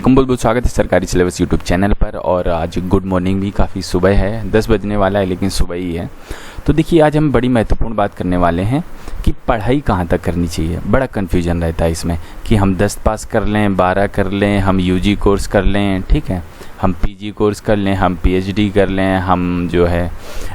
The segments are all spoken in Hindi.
वेलकम बहुत बहुत स्वागत है सरकारी सिलेबस यूट्यूब चैनल पर। और आज गुड मॉर्निंग भी, काफ़ी सुबह है, 10 बजने वाला है लेकिन सुबह ही है। तो देखिए आज हम बड़ी महत्वपूर्ण बात करने वाले हैं कि पढ़ाई कहाँ तक करनी चाहिए। बड़ा कन्फ्यूजन रहता है इसमें कि हम 10 पास कर लें, 12 कर लें, हम यूजी कोर्स कर लें, ठीक है, हम पीजी कोर्स कर लें, हम पीएचडी कर लें, हम जो है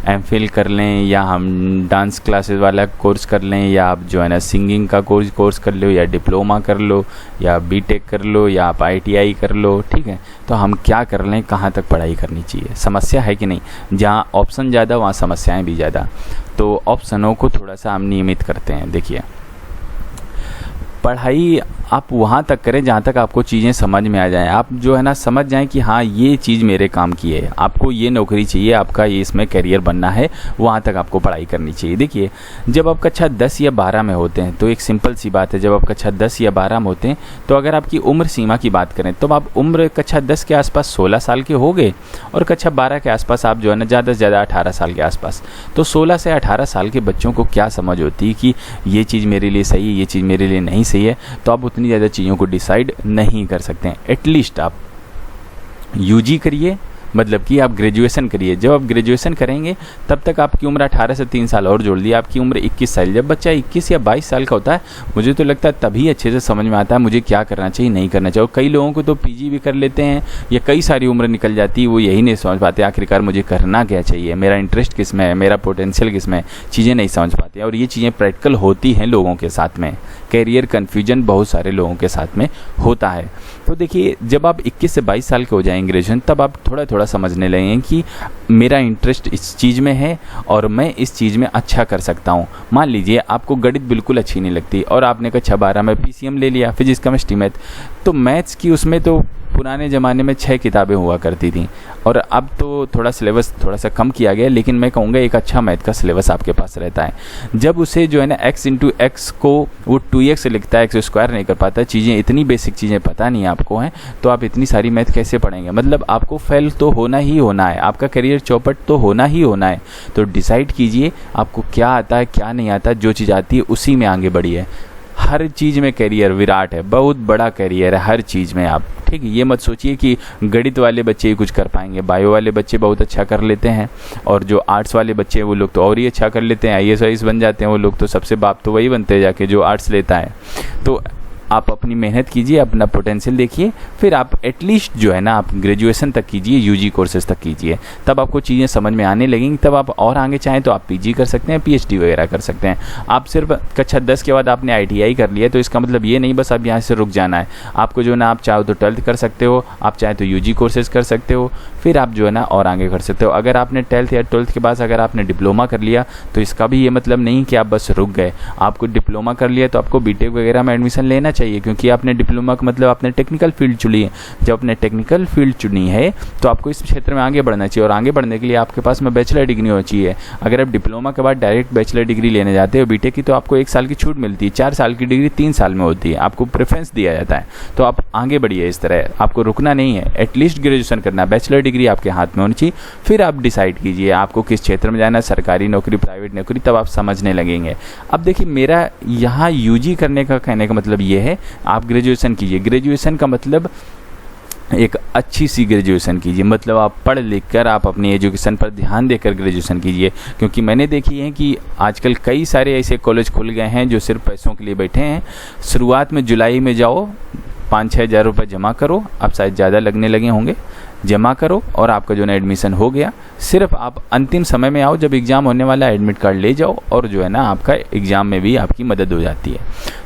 एमफिल कर लें, या हम डांस क्लासेस वाला कोर्स कर लें, या आप जो है ना सिंगिंग का कोर्स कर लो, या डिप्लोमा कर लो, या बीटेक कर लो, या आप आईटीआई कर लो, ठीक है। तो हम क्या कर लें, कहाँ तक पढ़ाई करनी चाहिए, समस्या है कि नहीं। जहाँ ऑप्शन ज़्यादा वहाँ समस्याएं भी ज़्यादा। तो ऑप्शनों को थोड़ा सा हम नियमित करते हैं। देखिए पढ़ाई आप वहाँ तक करें जहाँ तक आपको चीज़ें समझ में आ जाएं। आप जो है ना समझ जाएं कि हाँ ये चीज़ मेरे काम की है, आपको ये नौकरी चाहिए, आपका ये इसमें करियर बनना है, वहाँ तक आपको पढ़ाई करनी चाहिए। देखिए जब आप कक्षा 10 या 12 में होते हैं तो एक सिंपल सी बात है, जब आप कक्षा 10 या 12 में होते हैं तो अगर आपकी उम्र सीमा की बात करें तो आप उम्र कक्षा 10 के आसपास 16 साल के हो गए, और कक्षा 12 के आसपास आप जो है ना ज़्यादा से ज़्यादा 18 साल के आसपास। तो 16 से 18 साल के बच्चों को क्या समझ होती है कि ये चीज़ मेरे लिए सही है, ये चीज़ मेरे लिए नहीं सही है, तो आप उतनी ज़्यादा चीज़ों को डिसाइड नहीं कर सकते हैं। एटलीस्ट आप यूजी करिए, मतलब कि आप ग्रेजुएशन करिए। जब आप ग्रेजुएशन करेंगे तब तक आपकी उम्र 18 से 3 साल और जोड़ दिया, आपकी उम्र 21 साल। जब बच्चा 21 या 22 साल का होता है, मुझे तो लगता है तभी अच्छे से समझ में आता है मुझे क्या करना चाहिए, नहीं करना चाहिए। और कई लोगों को तो पीजी भी कर लेते हैं या कई सारी उम्र निकल जाती है, वो यही नहीं समझ पाते आखिरकार मुझे करना क्या चाहिए, मेरा इंटरेस्ट किस में है, मेरा पोटेंशियल किस में है, चीज़ें नहीं समझ पाते। और ये चीज़ें प्रैक्टिकल होती हैं लोगों के साथ में, कैरियर कन्फ्यूजन बहुत सारे लोगों के साथ में होता है। तो देखिए जब आप 21 से 22 साल के हो जाएंगे ग्रेजुएशन, तब आप थोड़ा थोड़ा समझने लगेंगे कि मेरा इंटरेस्ट इस चीज़ में है और मैं इस चीज़ में अच्छा कर सकता हूँ। मान लीजिए आपको गणित बिल्कुल अच्छी नहीं लगती और आपने कक्षा 12 में पीसीएम ले लिया, फिजिक्स केमिस्ट्री मैथ। तो मैथ्स की उसमें तो पुराने ज़माने में 6 किताबें हुआ करती थी, और अब तो थोड़ा सिलेबस थोड़ा सा कम किया गया, लेकिन मैं कहूँगा एक अच्छा मैथ का सिलेबस आपके पास रहता है। जब उसे जो है ना x इंटू एक्स को वो 2x लिखता है, x स्क्वायर नहीं कर पाता, चीज़ें इतनी बेसिक चीज़ें पता नहीं आपको हैं, तो आप इतनी सारी मैथ कैसे पढ़ेंगे। मतलब आपको फेल तो होना ही होना है, आपका करियर चौपट तो होना ही होना है। तो डिसाइड कीजिए आपको क्या आता है क्या नहीं आता, जो चीज़ आती है उसी में आगे बढ़िए। हर चीज़ में करियर विराट है, बहुत बड़ा करियर है हर चीज़ में आप, ठीक है। ये मत सोचिए कि गणित वाले बच्चे ही कुछ कर पाएंगे, बायो वाले बच्चे बहुत अच्छा कर लेते हैं, और जो आर्ट्स वाले बच्चे हैं वो लोग तो और ही अच्छा कर लेते हैं, आईएएस बन जाते हैं वो लोग, तो सबसे बाप तो वही बनते हैं जाके जो आर्ट्स लेता है। तो आप अपनी मेहनत कीजिए, अपना पोटेंशियल देखिए, फिर आप एटलीस्ट जो है ना आप ग्रेजुएशन तक कीजिए, यूजी कोर्सेज तक कीजिए, तब आपको चीज़ें समझ में आने लगेंगी। तब आप और आगे चाहें तो आप पीजी कर सकते हैं, पीएचडी वगैरह कर सकते हैं। आप सिर्फ कक्षा 10 के बाद आपने आईटीआई कर लिया तो इसका मतलब ये नहीं बस आप यहाँ से रुक जाना है। आपको जो है ना आप चाहो तो 12th कर सकते हो, आप चाहे तो यूजी कोर्सेज कर सकते हो, फिर आप जो है ना और आगे कर सकते हो। अगर आपने 12th या 12th के बाद अगर आपने डिप्लोमा कर लिया तो इसका भी ये मतलब नहीं कि आप बस रुक गए। आपको डिप्लोमा कर लिया तो आपको बीटेक वगैरह में एडमिशन लेना चाहिए, क्योंकि आपने डिप्लोमा का मतलब आपने टेक्निकल फील्ड चुनी है। जब आपने टेक्निकल फील्ड चुनी है तो आपको इस क्षेत्र में आगे बढ़ना चाहिए, और आगे बढ़ने के लिए आपके पास में बैचलर डिग्री होनी चाहिए। अगर आप डिप्लोमा के बाद डायरेक्ट बैचलर डिग्री लेने जाते हो बीटेक की, तो आपको 1 साल की छूट मिलती है, 4 साल की डिग्री 3 साल में होती है, आपको प्रेफरेंस दिया जाता है। तो आप आगे बढ़िए इस तरह, आपको रुकना नहीं है, एटलीस्ट ग्रेजुएशन करना, बैचलर डिग्री आपके हाथ में होनी चाहिए। फिर आप डिसाइड कीजिए आपको किस क्षेत्र में जाना है, सरकारी नौकरी, प्राइवेट नौकरी, तब आप समझने लगेंगे। अब देखिए मेरा यहाँ यूजी करने का कहने का मतलब ये है आप ग्रेजुएशन कीजिए। ग्रेजुएशन का मतलब एक अच्छी सी ग्रेजुएशन कीजिए, मतलब आप पढ़ लिख कर आप अपनी एजुकेशन पर ध्यान देकर ग्रेजुएशन कीजिए। क्योंकि मैंने देखी है कि आजकल कई सारे ऐसे कॉलेज खुल गए हैं जो सिर्फ पैसों के लिए बैठे हैं। शुरुआत में जुलाई में जाओ, 5-6 हज़ार रुपये जमा करो, अब शायद ज़्यादा लगने लगे होंगे, जमा करो और आपका जो है ना एडमिशन हो गया। सिर्फ आप अंतिम समय में आओ, जब एग्ज़ाम होने वाला है एडमिट कार्ड ले जाओ, और जो है ना आपका एग्ज़ाम में भी आपकी मदद हो जाती है।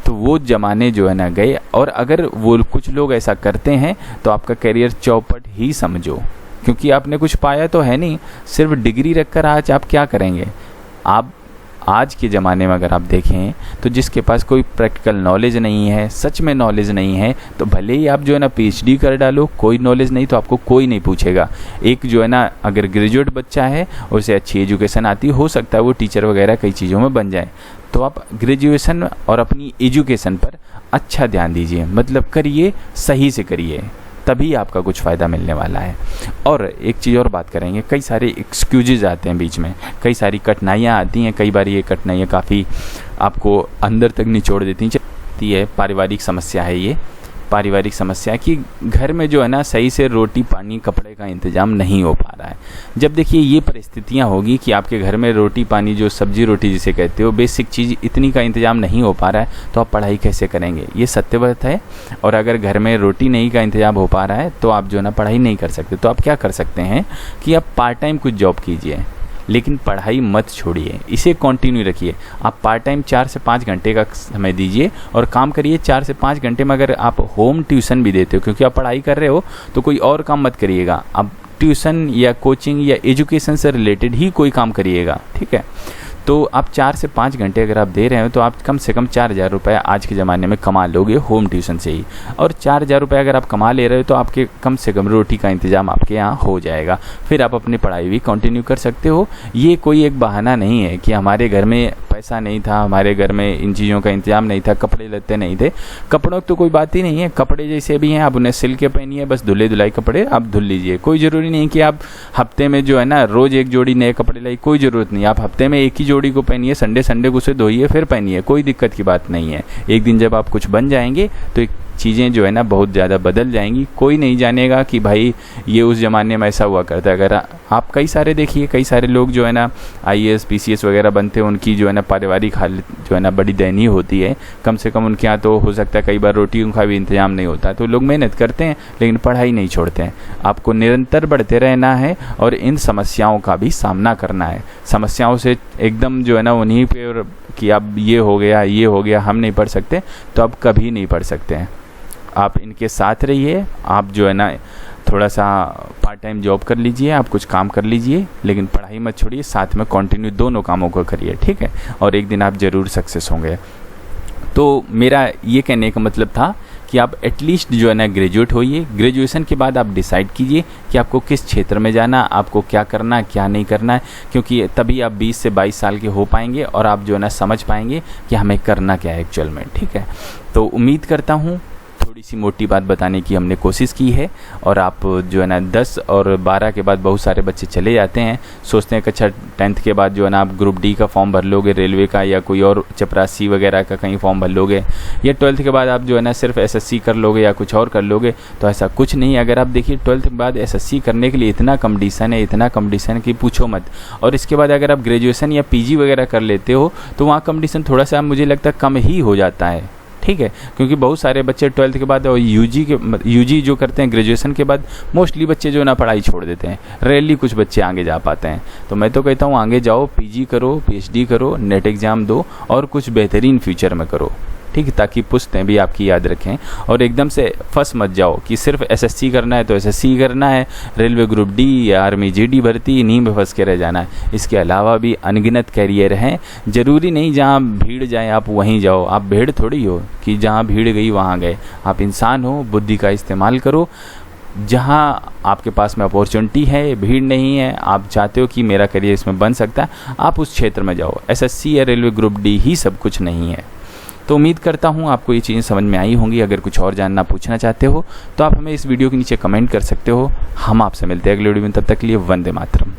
तो वो ज़माने जो है ना गए, और अगर वो कुछ लोग ऐसा करते हैं तो आपका करियर चौपट ही समझो, क्योंकि आपने कुछ पाया तो है नहीं, सिर्फ डिग्री रखकर आज आप क्या करेंगे। आप आज के ज़माने में अगर आप देखें तो जिसके पास कोई प्रैक्टिकल नॉलेज नहीं है, सच में नॉलेज नहीं है, तो भले ही आप जो है ना पीएचडी कर डालो, कोई नॉलेज नहीं तो आपको कोई नहीं पूछेगा। एक जो है ना अगर ग्रेजुएट बच्चा है और उसे अच्छी एजुकेशन आती हो सकता है वो टीचर वगैरह कई चीज़ों में बन जाए। तो आप ग्रेजुएशन और अपनी एजुकेशन पर अच्छा ध्यान दीजिए, मतलब करिए, सही से करिए, तभी आपका कुछ फ़ायदा मिलने वाला है। और एक चीज़ और बात करेंगे, कई सारे एक्सक्यूजेज आते हैं बीच में, कई सारी कठिनाइयाँ आती हैं, कई बार ये कठिनाइयाँ काफ़ी आपको अंदर तक निचोड़ देती हैं। पारिवारिक समस्या है ये, पारिवारिक समस्या कि घर में जो है ना सही से रोटी पानी कपड़े का इंतज़ाम नहीं हो पा रहा है। जब देखिए ये परिस्थितियाँ होगी कि आपके घर में रोटी पानी, जो सब्जी रोटी जिसे कहते हो, बेसिक चीज़ इतनी का इंतज़ाम नहीं हो पा रहा है, तो आप पढ़ाई कैसे करेंगे? ये सत्य बात है। और अगर घर में रोटी नहीं का इंतज़ाम हो पा रहा है तो आप जो है ना पढ़ाई नहीं कर सकते। तो आप क्या कर सकते हैं कि आप पार्ट टाइम कुछ जॉब कीजिए, लेकिन पढ़ाई मत छोड़िए, इसे कंटिन्यू रखिए। आप पार्ट टाइम 4 से 5 घंटे का समय दीजिए और काम करिए 4 से 5 घंटे में। अगर आप होम ट्यूशन भी देते हो, क्योंकि आप पढ़ाई कर रहे हो, तो कोई और काम मत करिएगा, आप ट्यूशन या कोचिंग या एजुकेशन से रिलेटेड ही कोई काम करिएगा, ठीक है। तो आप 4 से 5 घंटे अगर आप दे रहे हो तो आप कम से कम 4,000 रुपये आज के ज़माने में कमा लोगे होम ट्यूशन से ही। और 4,000 रुपये अगर आप कमा ले रहे हो तो आपके कम से कम रोटी का इंतज़ाम आपके यहाँ हो जाएगा। फिर आप अपनी पढ़ाई भी कंटिन्यू कर सकते हो। ये कोई एक बहाना नहीं है कि हमारे घर में पैसा नहीं था, हमारे घर में इन चीज़ों का इंतजाम नहीं था, कपड़े लत्ते नहीं थे। कपड़ों की तो कोई बात ही नहीं है, कपड़े जैसे भी हैं आप उन्हें सिल के पहनिए, बस धुले धुलाई कपड़े आप धुल लीजिए। कोई ज़रूरी नहीं कि आप हफ्ते में जो है ना रोज़ एक जोड़ी नए कपड़े लाई, कोई ज़रूरत नहीं। आप हफ्ते में एक ही जोड़ी को पहनिए, संडे को उसे धोइए फिर पहनिए, कोई दिक्कत की बात नहीं है। एक दिन जब आप कुछ बन जाएंगे तो चीज़ें जो है ना बहुत ज़्यादा बदल जाएंगी। कोई नहीं जानेगा कि भाई ये उस ज़माने में ऐसा हुआ करता है। अगर आप कई सारे देखिए, कई सारे लोग जो है ना IAS PCS वगैरह बनते हैं, उनकी जो है ना पारिवारिक हालत जो है ना बड़ी दयनीय होती है। कम से कम उनके यहाँ तो हो सकता है कई बार रोटियों का भी इंतजाम नहीं होता। तो लोग मेहनत करते हैं लेकिन पढ़ाई नहीं छोड़ते हैं। आपको निरंतर बढ़ते रहना है और इन समस्याओं का भी सामना करना है। समस्याओं से एकदम जो है ना उन्हीं पे कि अब ये हो गया हम नहीं पढ़ सकते, तो आप कभी नहीं पढ़ सकते हैं। आप इनके साथ रहिए, आप जो है ना थोड़ा सा पार्ट टाइम जॉब कर लीजिए, आप कुछ काम कर लीजिए, लेकिन पढ़ाई मत छोड़िए, साथ में कंटिन्यू दोनों कामों को करिए, ठीक है। और एक दिन आप ज़रूर सक्सेस होंगे। तो मेरा ये कहने का मतलब था कि आप एटलीस्ट जो है ना ग्रेजुएट होइए। ग्रेजुएशन के बाद आप डिसाइड कीजिए कि आपको किस क्षेत्र में जाना, आपको क्या करना है क्या नहीं करना है, क्योंकि तभी आप 20 से 22 साल के हो पाएंगे और आप जो है ना समझ पाएंगे कि हमें करना क्या है एक्चुअल में, ठीक है। तो उम्मीद करता हूँ थोड़ी सी मोटी बात बताने की हमने कोशिश की है। और आप जो है ना 10 और 12 के बाद बहुत सारे बच्चे चले जाते हैं, सोचते हैं कि अच्छा 10th के बाद जो है ना आप ग्रुप D का फॉर्म भर लोगे रेलवे का, या कोई और चपरासी वगैरह का कहीं फॉर्म भर लोगे, या 12th के बाद आप जो है ना सिर्फ SSC कर लोगे या कुछ और कर लोगे। तो ऐसा कुछ नहीं। अगर आप देखिए 12th के बाद SSC करने के लिए इतना कंपटीशन है कि पूछो मत। और इसके बाद अगर आप ग्रेजुएशन या PG वगैरह कर लेते हो तो वहाँ कंपटीशन थोड़ा सा मुझे लगता है कम ही हो जाता है, ठीक है। क्योंकि बहुत सारे बच्चे 12th के बाद और यूजी जो करते हैं ग्रेजुएशन के बाद, मोस्टली बच्चे जो ना पढ़ाई छोड़ देते हैं। रेयरली कुछ बच्चे आगे जा पाते हैं। तो मैं तो कहता हूँ आगे जाओ, PG करो, PhD करो, नेट एग्ज़ाम दो और कुछ बेहतरीन फ्यूचर में करो, ठीक है, ताकि पुश्तें भी आपकी याद रखें। और एकदम से फंस मत जाओ कि सिर्फ SSC करना है तो SSC करना है, रेलवे ग्रुप D या आर्मी GD भर्ती इन्हीं में फंस के रह जाना है। इसके अलावा भी अनगिनत कैरियर हैं। ज़रूरी नहीं जहाँ भीड़ जाए आप वहीं जाओ। आप भीड़ थोड़ी हो कि जहाँ भीड़ गई वहाँ गए। आप इंसान हो, बुद्धि का इस्तेमाल करो। जहाँ आपके पास में अपॉर्चुनिटी है, भीड़ नहीं है, आप चाहते हो कि मेरा करियर इसमें बन सकता है, आप उस क्षेत्र में जाओ। SSC या रेलवे ग्रुप D ही सब कुछ नहीं है। तो उम्मीद करता हूँ आपको ये चीज़ें समझ में आई होंगी। अगर कुछ और जानना पूछना चाहते हो तो आप हमें इस वीडियो के नीचे कमेंट कर सकते हो। हम आपसे मिलते हैं अगले वीडियो में, तब तक के लिए वंदे मातरम।